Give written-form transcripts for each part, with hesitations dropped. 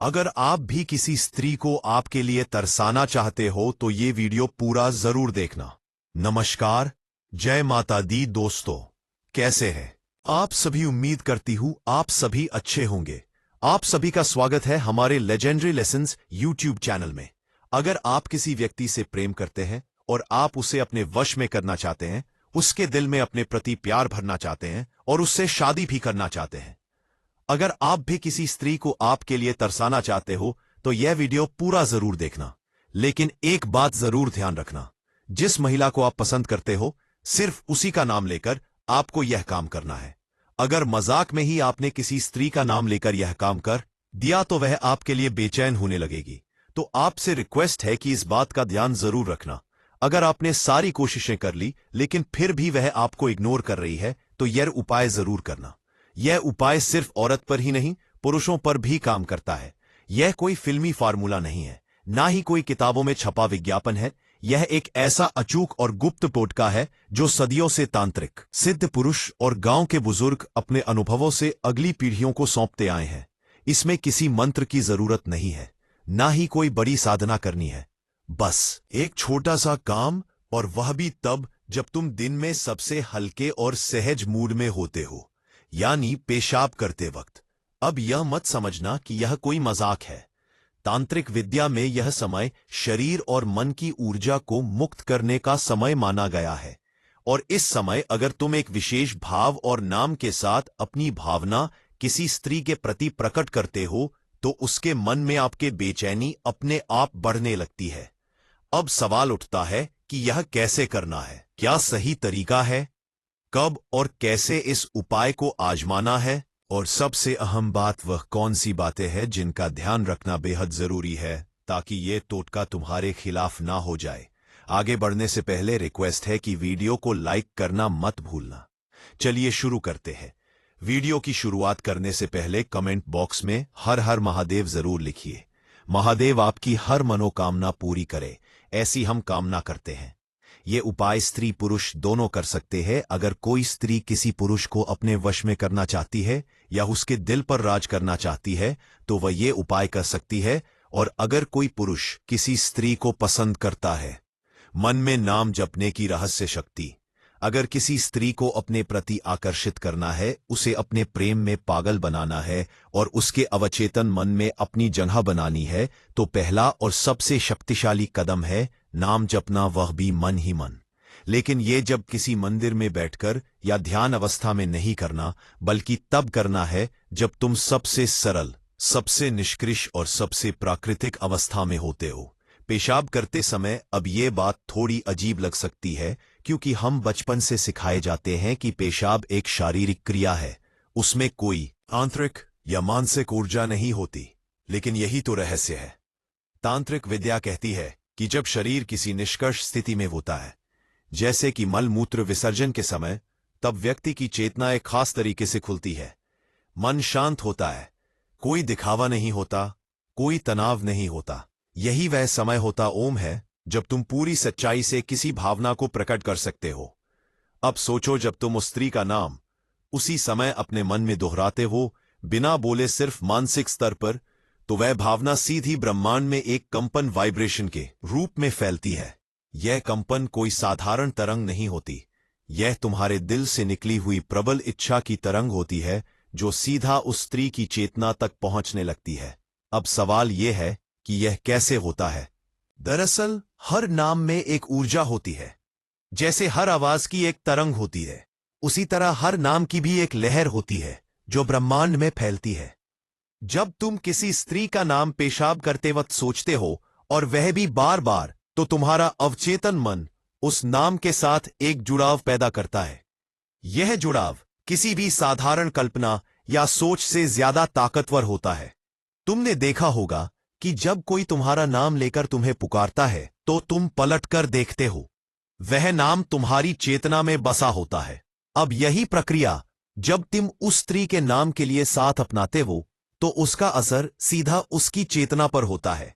अगर आप भी किसी स्त्री को आपके लिए तरसाना चाहते हो तो ये वीडियो पूरा जरूर देखना। नमस्कार, जय माता दी दोस्तों, कैसे हैं आप सभी। उम्मीद करती हूं आप सभी अच्छे होंगे। आप सभी का स्वागत है हमारे लेजेंडरी लेसन्स यूट्यूब चैनल में। अगर आप किसी व्यक्ति से प्रेम करते हैं और आप उसे अपने वश में करना चाहते हैं, उसके दिल में अपने प्रति प्यार भरना चाहते हैं और उससे शादी भी करना चाहते हैं, अगर आप भी किसी स्त्री को आपके लिए तरसाना चाहते हो तो यह वीडियो पूरा जरूर देखना। लेकिन एक बात जरूर ध्यान रखना, जिस महिला को आप पसंद करते हो सिर्फ उसी का नाम लेकर आपको यह काम करना है। अगर मजाक में ही आपने किसी स्त्री का नाम लेकर यह काम कर दिया तो वह आपके लिए बेचैन होने लगेगी। तो आपसे रिक्वेस्ट है कि इस बात का ध्यान जरूर रखना। अगर आपने सारी कोशिशें कर ली लेकिन फिर भी वह आपको इग्नोर कर रही है तो यह उपाय जरूर करना। यह उपाय सिर्फ औरत पर ही नहीं, पुरुषों पर भी काम करता है। यह कोई फिल्मी फार्मूला नहीं है, ना ही कोई किताबों में छपा विज्ञापन है। यह एक ऐसा अचूक और गुप्त टोटका है जो सदियों से तांत्रिक, सिद्ध पुरुष और गांव के बुजुर्ग अपने अनुभवों से अगली पीढ़ियों को सौंपते आए हैं। इसमें किसी मंत्र की जरूरत नहीं है, ना ही कोई बड़ी साधना करनी है। बस एक छोटा सा काम, और वह भी तब जब तुम दिन में सबसे हल्के और सहज मूड में होते हो, यानी पेशाब करते वक्त। अब यह मत समझना कि यह कोई मजाक है। तांत्रिक विद्या में यह समय शरीर और मन की ऊर्जा को मुक्त करने का समय माना गया है। और इस समय अगर तुम एक विशेष भाव और नाम के साथ अपनी भावना किसी स्त्री के प्रति प्रकट करते हो तो उसके मन में आपके बेचैनी अपने आप बढ़ने लगती है। अब सवाल उठता है कि यह कैसे करना है, क्या सही तरीका है, कब और कैसे इस उपाय को आजमाना है, और सबसे अहम बात वह कौन सी बातें हैं जिनका ध्यान रखना बेहद जरूरी है ताकि ये टोटका तुम्हारे खिलाफ ना हो जाए। आगे बढ़ने से पहले रिक्वेस्ट है कि वीडियो को लाइक करना मत भूलना। चलिए शुरू करते हैं। वीडियो की शुरुआत करने से पहले कमेंट बॉक्स में हर हर महादेव जरूर लिखिए। महादेव आपकी हर मनोकामना पूरी करे, ऐसी हम कामना करते हैं। ये उपाय स्त्री पुरुष दोनों कर सकते हैं। अगर कोई स्त्री किसी पुरुष को अपने वश में करना चाहती है या उसके दिल पर राज करना चाहती है तो वह ये उपाय कर सकती है। और अगर कोई पुरुष किसी स्त्री को पसंद करता है, मन में नाम जपने की रहस्य शक्ति। अगर किसी स्त्री को अपने प्रति आकर्षित करना है, उसे अपने प्रेम में पागल बनाना है और उसके अवचेतन मन में अपनी जगह बनानी है तो पहला और सबसे शक्तिशाली कदम है नाम जपना, वह भी मन ही मन। लेकिन ये जब किसी मंदिर में बैठकर या ध्यान अवस्था में नहीं करना, बल्कि तब करना है जब तुम सबसे सरल, सबसे निष्कृष और सबसे प्राकृतिक अवस्था में होते हो। पेशाब करते समय अब ये बात थोड़ी अजीब लग सकती है क्योंकि हम बचपन से सिखाए जाते हैं कि पेशाब एक शारीरिक क्रिया है, उसमें कोई आंतरिक या मानसिक ऊर्जा नहीं होती। लेकिन यही तो रहस्य है। तांत्रिक विद्या कहती है कि जब शरीर किसी निष्कर्ष स्थिति में होता है, जैसे कि मल मूत्र विसर्जन के समय, तब व्यक्ति की चेतना एक खास तरीके से खुलती है। मन शांत होता है, कोई दिखावा नहीं होता, कोई तनाव नहीं होता। यही वह समय होता ओम है जब तुम पूरी सच्चाई से किसी भावना को प्रकट कर सकते हो। अब सोचो, जब तुम उस स्त्री का नाम उसी समय अपने मन में दोहराते हो, बिना बोले, सिर्फ मानसिक स्तर पर, तो वह भावना सीधी ब्रह्मांड में एक कंपन, वाइब्रेशन के रूप में फैलती है। यह कंपन कोई साधारण तरंग नहीं होती, यह तुम्हारे दिल से निकली हुई प्रबल इच्छा की तरंग होती है जो सीधा उस स्त्री की चेतना तक पहुंचने लगती है। अब सवाल यह है कि यह कैसे होता है। दरअसल हर नाम में एक ऊर्जा होती है। जैसे हर आवाज की एक तरंग होती है, उसी तरह हर नाम की भी एक लहर होती है जो ब्रह्मांड में फैलती है। जब तुम किसी स्त्री का नाम पेशाब करते वक्त सोचते हो, और वह भी बार बार, तो तुम्हारा अवचेतन मन उस नाम के साथ एक जुड़ाव पैदा करता है। यह जुड़ाव किसी भी साधारण कल्पना या सोच से ज्यादा ताकतवर होता है। तुमने देखा होगा कि जब कोई तुम्हारा नाम लेकर तुम्हें पुकारता है तो तुम पलटकर देखते हो, वह नाम तुम्हारी चेतना में बसा होता है। अब यही प्रक्रिया जब तुम उस स्त्री के नाम के लिए साथ अपनाते हो तो उसका असर सीधा उसकी चेतना पर होता है।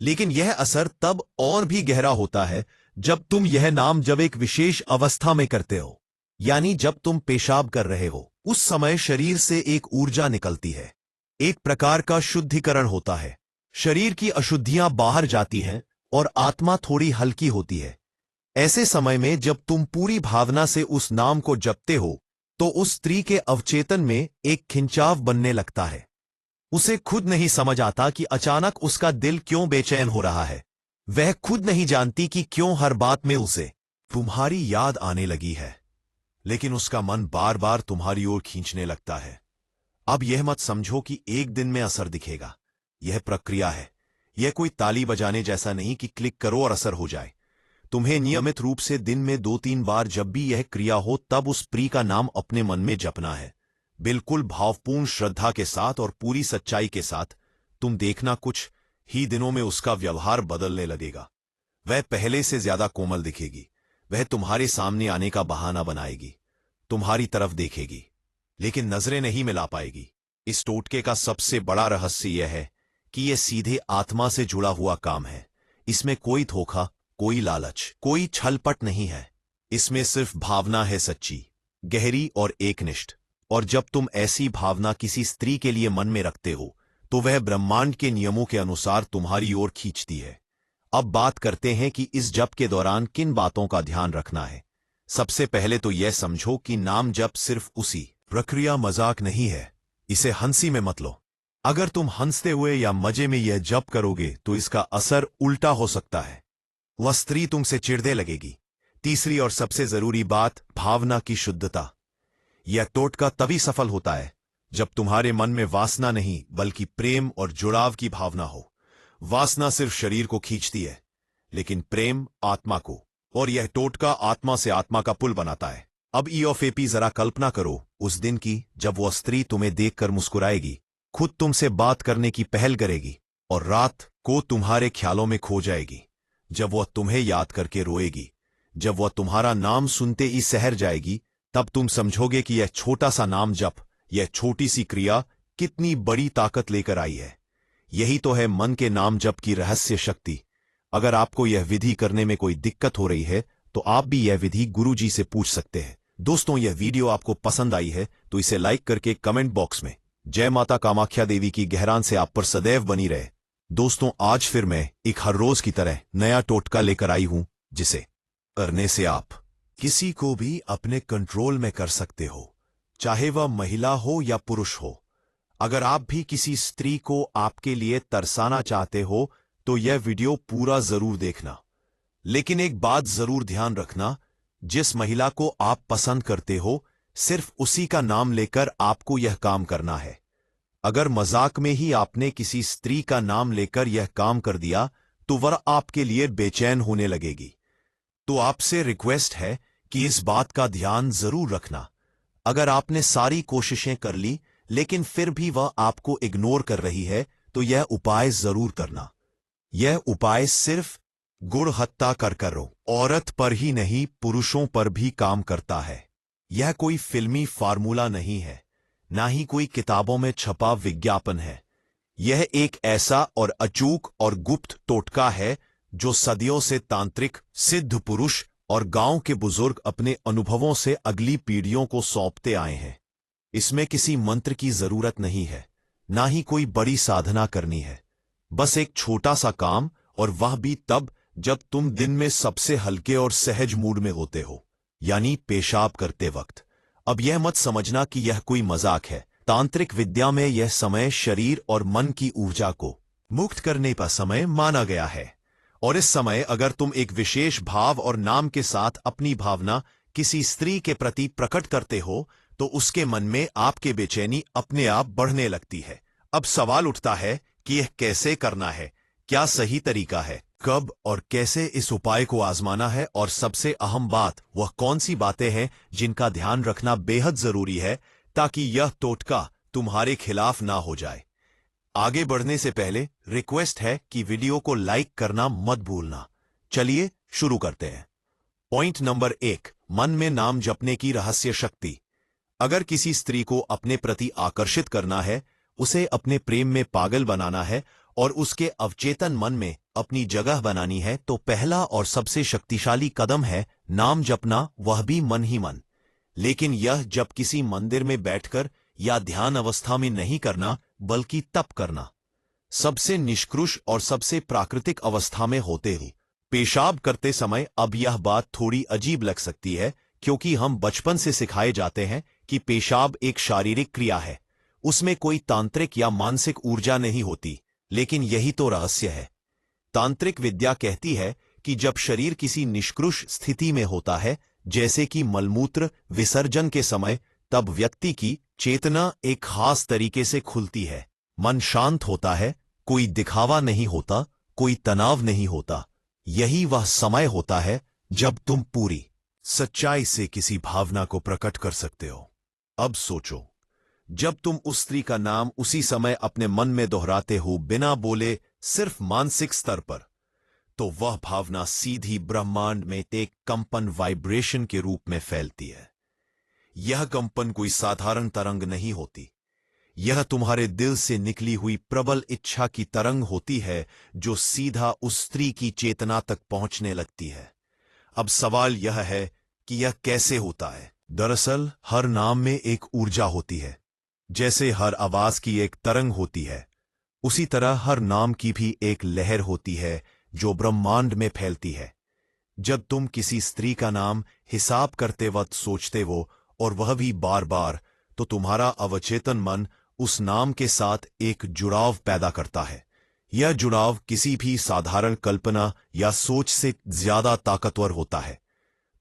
लेकिन यह असर तब और भी गहरा होता है जब तुम यह नाम जब एक विशेष अवस्था में करते हो, यानी जब तुम पेशाब कर रहे हो। उस समय शरीर से एक ऊर्जा निकलती है। एक प्रकार का शुद्धिकरण होता है। शरीर की अशुद्धियां बाहर जाती हैं और आत्मा थोड़ी हल्की होती है। ऐसे समय में जब तुम पूरी भावना से उस नाम को जपते हो तो उस स्त्री के अवचेतन में एक खिंचाव बनने लगता है। उसे खुद नहीं समझ आता कि अचानक उसका दिल क्यों बेचैन हो रहा है। वह खुद नहीं जानती कि क्यों हर बात में उसे तुम्हारी याद आने लगी है, लेकिन उसका मन बार बार तुम्हारी ओर खींचने लगता है। अब यह मत समझो कि एक दिन में असर दिखेगा। यह प्रक्रिया है। यह कोई ताली बजाने जैसा नहीं कि क्लिक करो और असर हो जाए। तुम्हें नियमित रूप से दिन में 2-3 बार जब भी यह क्रिया हो तब उस प्री का नाम अपने मन में जपना है, बिल्कुल भावपूर्ण श्रद्धा के साथ और पूरी सच्चाई के साथ। तुम देखना कुछ ही दिनों में उसका व्यवहार बदलने लगेगा। वह पहले से ज्यादा कोमल दिखेगी। वह तुम्हारे सामने आने का बहाना बनाएगी, तुम्हारी तरफ देखेगी, लेकिन नजरें नहीं मिला पाएगी। इस टोटके का सबसे बड़ा रहस्य यह है कि यह सीधे आत्मा से जुड़ा हुआ काम है। इसमें कोई धोखा, कोई लालच, कोई छलपट नहीं है। इसमें सिर्फ भावना है, सच्ची, गहरी और एकनिष्ठ। और जब तुम ऐसी भावना किसी स्त्री के लिए मन में रखते हो तो वह ब्रह्मांड के नियमों के अनुसार तुम्हारी ओर खींचती है। अब बात करते हैं कि इस जप के दौरान किन बातों का ध्यान रखना है। सबसे पहले तो यह समझो कि नाम जप सिर्फ उसी प्रक्रिया मजाक नहीं है। इसे हंसी में मत लो। अगर तुम हंसते हुए या मजे में यह जप करोगे तो इसका असर उल्टा हो सकता है। वह स्त्री तुमसे चिढ़ने लगेगी। तीसरी और सबसे जरूरी बात, भावना की शुद्धता। यह टोटका तभी सफल होता है जब तुम्हारे मन में वासना नहीं बल्कि प्रेम और जुड़ाव की भावना हो। वासना सिर्फ शरीर को खींचती है, लेकिन प्रेम आत्मा को। और यह टोटका आत्मा से आत्मा का पुल बनाता है। अब ईओफेपी जरा कल्पना करो उस दिन की जब वह स्त्री तुम्हें देखकर मुस्कुराएगी, खुद तुमसे बात करने की पहल करेगी और रात को तुम्हारे ख्यालों में खो जाएगी। जब वह तुम्हें याद करके रोएगी, जब वह तुम्हारा नाम सुनते ही सहर जाएगी, तब तुम समझोगे कि यह छोटा सा नाम जप, यह छोटी सी क्रिया कितनी बड़ी ताकत लेकर आई है। यही तो है मन के नाम जप की रहस्य शक्ति। अगर आपको यह विधि करने में कोई दिक्कत हो रही है तो आप भी यह विधि गुरुजी से पूछ सकते हैं। दोस्तों, यह वीडियो आपको पसंद आई है तो इसे लाइक करके कमेंट बॉक्स में जय माता कामाख्या देवी की गहरान से आप पर सदैव बनी रहे। दोस्तों, आज फिर मैं एक हर रोज की तरह नया टोटका लेकर आई हूं जिसे करने से आप किसी को भी अपने कंट्रोल में कर सकते हो, चाहे वह महिला हो या पुरुष हो। अगर आप भी किसी स्त्री को आपके लिए तरसाना चाहते हो तो यह वीडियो पूरा जरूर देखना। लेकिन एक बात जरूर ध्यान रखना, जिस महिला को आप पसंद करते हो सिर्फ उसी का नाम लेकर आपको यह काम करना है। अगर मजाक में ही आपने किसी स्त्री का नाम लेकर यह काम कर दिया तो वह आपके लिए बेचैन होने लगेगी। तो आपसे रिक्वेस्ट है कि इस बात का ध्यान जरूर रखना। अगर आपने सारी कोशिशें कर ली लेकिन फिर भी वह आपको इग्नोर कर रही है तो यह उपाय जरूर करना। यह उपाय सिर्फ गुणहत्ता कर करो, औरत पर ही नहीं पुरुषों पर भी काम करता है। यह कोई फिल्मी फार्मूला नहीं है, ना ही कोई किताबों में छपा विज्ञापन है। यह एक ऐसा और अचूक और गुप्त टोटका है जो सदियों से तांत्रिक, सिद्ध पुरुष और गांव के बुजुर्ग अपने अनुभवों से अगली पीढ़ियों को सौंपते आए हैं। इसमें किसी मंत्र की जरूरत नहीं है, ना ही कोई बड़ी साधना करनी है। बस एक छोटा सा काम, और वह भी तब जब तुम दिन में सबसे हल्के और सहज मूड में होते हो, यानी पेशाब करते वक्त। अब यह मत समझना कि यह कोई मजाक है। तांत्रिक विद्या में यह समय शरीर और मन की ऊर्जा को मुक्त करने का समय माना गया है। और इस समय अगर तुम एक विशेष भाव और नाम के साथ अपनी भावना किसी स्त्री के प्रति प्रकट करते हो तो उसके मन में आपके बेचैनी अपने आप बढ़ने लगती है। अब सवाल उठता है कि यह कैसे करना है, क्या सही तरीका है, कब और कैसे इस उपाय को आजमाना है, और सबसे अहम बात वह कौन सी बातें हैं जिनका ध्यान रखना बेहद जरूरी है ताकि यह टोटका तुम्हारे खिलाफ ना हो जाए। आगे बढ़ने से पहले रिक्वेस्ट है कि वीडियो को लाइक करना मत भूलना। चलिए शुरू करते हैं। पॉइंट नंबर 1, मन में नाम जपने की रहस्य शक्ति। अगर किसी स्त्री को अपने प्रति आकर्षित करना है, उसे अपने प्रेम में पागल बनाना है और उसके अवचेतन मन में अपनी जगह बनानी है तो पहला और सबसे शक्तिशाली कदम है नाम जपना, वह भी मन ही मन। लेकिन यह जब किसी मंदिर में बैठकर या ध्यान अवस्था में नहीं करना, बल्कि तप करना। सबसे निष्कृष और सबसे प्राकृतिक अवस्था में होते ही पेशाब करते समय। अब यह बात थोड़ी अजीब लग सकती है, क्योंकि हम बचपन से सिखाए जाते हैं कि पेशाब एक शारीरिक क्रिया है, उसमें कोई तांत्रिक या मानसिक ऊर्जा नहीं होती। लेकिन यही तो रहस्य है। तांत्रिक विद्या कहती है कि जब शरीर किसी निष्कृष स्थिति में होता है, जैसे कि मलमूत्र विसर्जन के समय, तब व्यक्ति की चेतना एक खास तरीके से खुलती है। मन शांत होता है, कोई दिखावा नहीं होता, कोई तनाव नहीं होता। यही वह समय होता है जब तुम पूरी सच्चाई से किसी भावना को प्रकट कर सकते हो। अब सोचो, जब तुम उस स्त्री का नाम उसी समय अपने मन में दोहराते हो, बिना बोले, सिर्फ मानसिक स्तर पर, तो वह भावना सीधी ब्रह्मांड में एक कंपन, वाइब्रेशन के रूप में फैलती है। यह कंपन कोई साधारण तरंग नहीं होती। यह तुम्हारे दिल से निकली हुई प्रबल इच्छा की तरंग होती है, जो सीधा उस स्त्री की चेतना तक पहुंचने लगती है। अब सवाल यह है कि यह कैसे होता है। दरअसल हर नाम में एक ऊर्जा होती है। जैसे हर आवाज की एक तरंग होती है, उसी तरह हर नाम की भी एक लहर होती है जो ब्रह्मांड में फैलती है। जब तुम किसी स्त्री का नाम हिसाब करते वक्त सोचते हो, और वह भी बार बार, तो तुम्हारा अवचेतन मन उस नाम के साथ एक जुड़ाव पैदा करता है। यह जुड़ाव किसी भी साधारण कल्पना या सोच से ज्यादा ताकतवर होता है।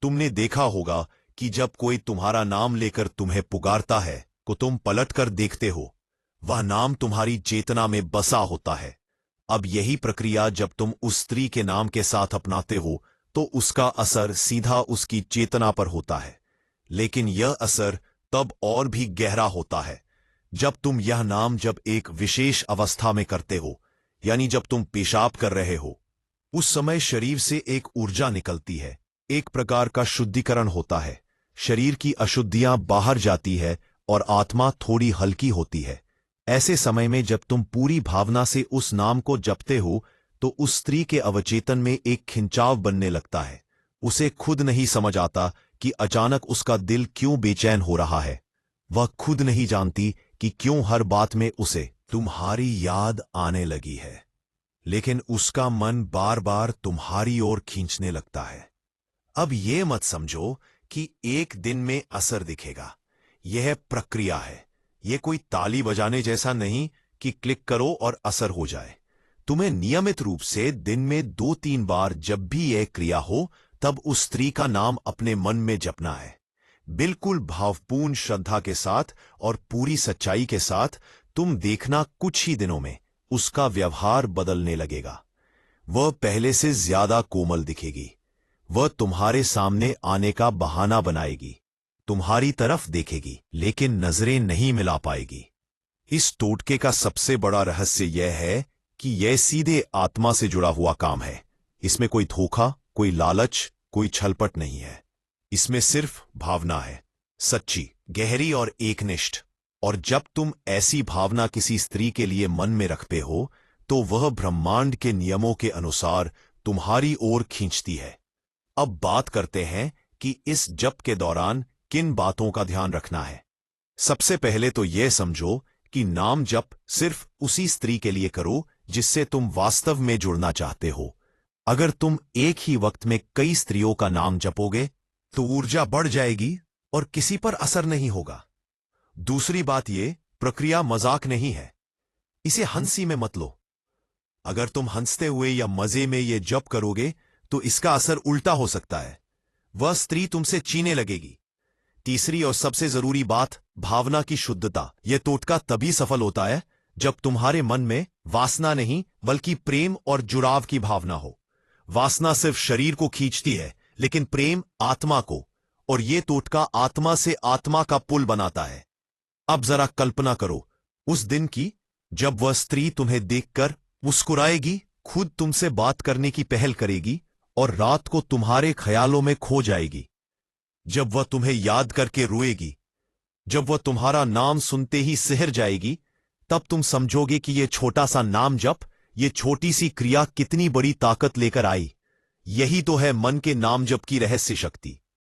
तुमने देखा होगा कि जब कोई तुम्हारा नाम लेकर तुम्हें पुकारता है, को तुम पलटकर देखते हो, वह नाम तुम्हारी चेतना में बसा होता है। अब यही प्रक्रिया जब तुम उस स्त्री के नाम के साथ अपनाते हो, तो उसका असर सीधा उसकी चेतना पर होता है। लेकिन यह असर तब और भी गहरा होता है जब तुम यह नाम जब एक विशेष अवस्था में करते हो, यानी जब तुम पेशाब कर रहे हो। उस समय शरीर से एक ऊर्जा निकलती है, एक प्रकार का शुद्धिकरण होता है। शरीर की अशुद्धियां बाहर जाती है और आत्मा थोड़ी हल्की होती है। ऐसे समय में जब तुम पूरी भावना से उस नाम को जपते हो, तो उस स्त्री के अवचेतन में एक खिंचाव बनने लगता है। उसे खुद नहीं समझ आता कि अचानक उसका दिल क्यों बेचैन हो रहा है। वह खुद नहीं जानती कि क्यों हर बात में उसे तुम्हारी याद आने लगी है, लेकिन उसका मन बार बार तुम्हारी ओर खींचने लगता है। अब ये मत समझो कि एक दिन में असर दिखेगा। यह प्रक्रिया है। यह कोई ताली बजाने जैसा नहीं कि क्लिक करो और असर हो जाए। तुम्हें नियमित रूप से दिन में 2-3 बार जब भी यह क्रिया हो, तब उस स्त्री का नाम अपने मन में जपना है, बिल्कुल भावपूर्ण श्रद्धा के साथ और पूरी सच्चाई के साथ। तुम देखना, कुछ ही दिनों में उसका व्यवहार बदलने लगेगा। वह पहले से ज्यादा कोमल दिखेगी। वह तुम्हारे सामने आने का बहाना बनाएगी, तुम्हारी तरफ देखेगी, लेकिन नजरें नहीं मिला पाएगी। इस टोटके का सबसे बड़ा रहस्य यह है कि यह सीधे आत्मा से जुड़ा हुआ काम है। इसमें कोई धोखा, कोई लालच, कोई छलपट नहीं है। इसमें सिर्फ भावना है, सच्ची, गहरी और एकनिष्ठ। और जब तुम ऐसी भावना किसी स्त्री के लिए मन में रखते हो, तो वह ब्रह्मांड के नियमों के अनुसार तुम्हारी ओर खींचती है। अब बात करते हैं कि इस जप के दौरान किन बातों का ध्यान रखना है। सबसे पहले तो यह समझो कि नाम जप सिर्फ उसी स्त्री के लिए करो जिससे तुम वास्तव में जुड़ना चाहते हो। अगर तुम एक ही वक्त में कई स्त्रियों का नाम जपोगे, तो ऊर्जा बढ़ जाएगी और किसी पर असर नहीं होगा। दूसरी बात, ये प्रक्रिया मजाक नहीं है। इसे हंसी में मत लो। अगर तुम हंसते हुए या मजे में ये जप करोगे, तो इसका असर उल्टा हो सकता है। वह स्त्री तुमसे चीने लगेगी। तीसरी और सबसे जरूरी बात, भावना की शुद्धता। यह टोटका तभी सफल होता है जब तुम्हारे मन में वासना नहीं, बल्कि प्रेम और जुड़ाव की भावना हो। वासना सिर्फ शरीर को खींचती है, लेकिन प्रेम आत्मा को, और यह टोटका आत्मा से आत्मा का पुल बनाता है। अब जरा कल्पना करो उस दिन की जब वह स्त्री तुम्हें देखकर मुस्कुराएगी, खुद तुमसे बात करने की पहल करेगी और रात को तुम्हारे ख्यालों में खो जाएगी। जब वह तुम्हें याद करके रोएगी, जब वह तुम्हारा नाम सुनते ही सिहर जाएगी, तब तुम समझोगे कि यह छोटा सा नाम जप, ये छोटी सी क्रिया कितनी बड़ी ताकत लेकर आई। यही तो है मन के नाम जप की रहस्य शक्ति।